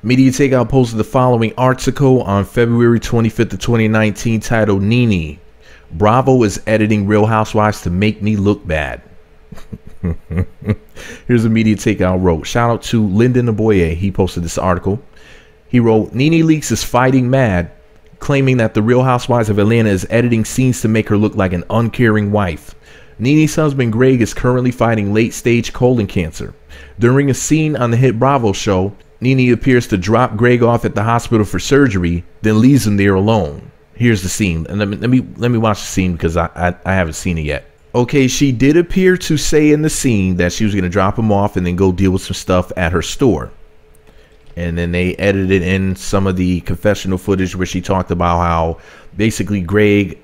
Media Takeout posted the following article on February 25th of 2019 titled Nene, Bravo is editing Real Housewives to make me look bad. Here's a Media Takeout wrote. Shout out to Lyndon Aboye. He posted this article. He wrote, Nene Leakes is fighting mad, claiming that the Real Housewives of Atlanta is editing scenes to make her look like an uncaring wife. Nene's husband Greg is currently fighting late-stage colon cancer. During a scene on the hit Bravo show, Nene appears to drop Greg off at the hospital for surgery, then leaves him there alone. Here's the scene, and let me watch the scene because I haven't seen it yet. Okay, she did appear to say in the scene that she was going to drop him off and then go deal with some stuff at her store. And then they edited in some of the confessional footage where she talked about how basically Greg,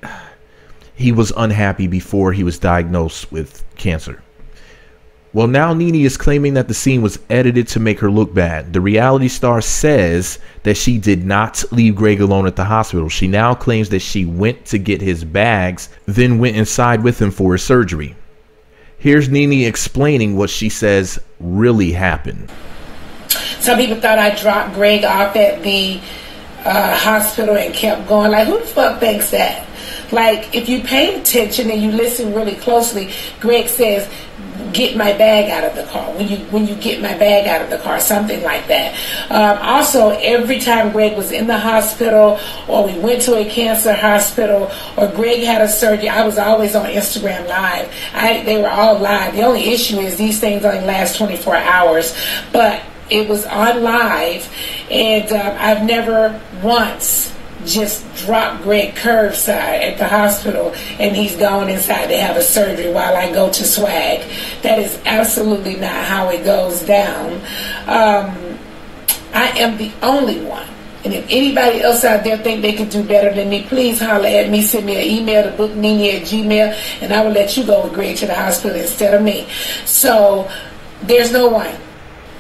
he was unhappy before he was diagnosed with cancer. Well, now Nene is claiming that the scene was edited to make her look bad. The reality star says that she did not leave Greg alone at the hospital. She now claims that she went to get his bags, then went inside with him for his surgery. Here's Nene explaining what she says really happened. Some people thought I dropped Greg off at the hospital and kept going. Like, who the fuck thinks that? Like, if you pay attention and you listen really closely, Greg says, get my bag out of the car. When you get my bag out of the car, something like that. Also, every time Greg was in the hospital or we went to a cancer hospital or Greg had a surgery, I was always on Instagram Live. They were all live. The only issue is these things only last 24 hours. But it was on live, and I've never once just dropped Greg curbside at the hospital and he's gone inside to have a surgery while I go to Swagg. That is absolutely not how it goes down. I am the only one. And if anybody else out there think they can do better than me, please holler at me. Send me an email to booknene@gmail, and I will let you go with Greg to the hospital instead of me. So there's no one.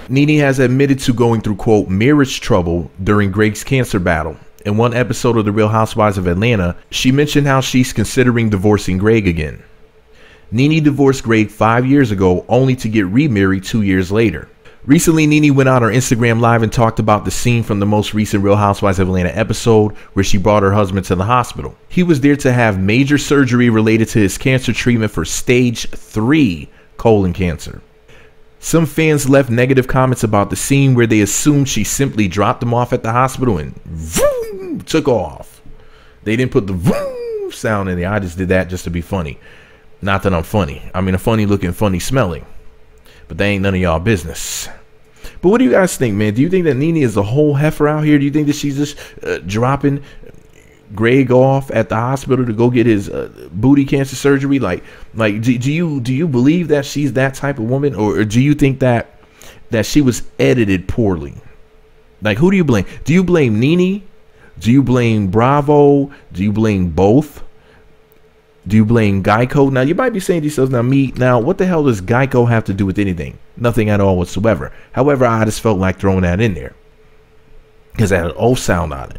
Nene has admitted to going through, quote, marriage trouble during Greg's cancer battle. In one episode of The Real Housewives of Atlanta, she mentioned how she's considering divorcing Greg again. Nene divorced Greg 5 years ago, only to get remarried 2 years later. Recently, Nene went on her Instagram Live and talked about the scene from the most recent Real Housewives of Atlanta episode where she brought her husband to the hospital. He was there to have major surgery related to his cancer treatment for stage 3 colon cancer. Some fans left negative comments about the scene where they assumed she simply dropped him off at the hospital and vroom, took off. They didn't put the vroom sound in there. I just did that just to be funny. Not that I'm funny. I mean, a funny looking, funny smelling. But that ain't none of y'all business. But what do you guys think, man? Do you think that Nene is a whole heifer out here? Do you think that she's just dropping Greg off at the hospital to go get his booty cancer surgery? Like do you believe that she's that type of woman, or do you think that she was edited poorly? Like, who do you blame? Do you blame Nene? Do you blame Bravo? Do you blame both? Do you blame Geico? Now you might be saying to yourselves, now what the hell does Geico have to do with anything? Nothing at all whatsoever. However, I just felt like throwing that in there because it had an O sound on it.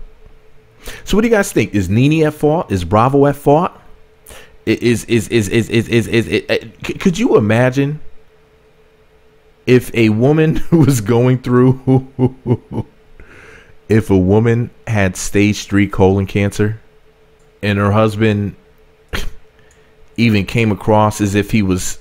So what do you guys think? Is Nene at fault? Is Bravo at fault? Could you imagine if a woman was going through, if a woman had stage 3 colon cancer and her husband even came across as if he was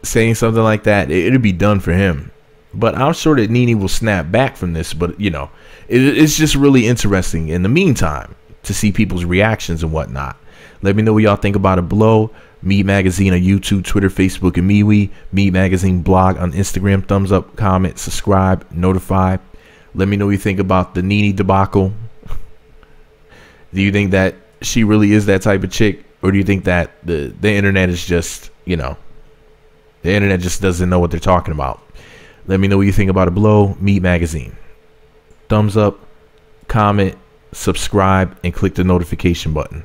saying something like that? It'd be done for him. But I'm sure that Nene will snap back from this. But, you know, it's just really interesting in the meantime to see people's reactions and whatnot. Let me know what y'all think about it below. Meat Magazine on YouTube, Twitter, Facebook, and MeWe. Meat Magazine blog on Instagram. Thumbs up, comment, subscribe, notify. Let me know what you think about the Nene debacle. Do you think that she really is that type of chick? Or do you think that the internet is just, you know, the internet just doesn't know what they're talking about? Let me know what you think about it below. Meat Magazine. Thumbs up, comment, subscribe, and click the notification button.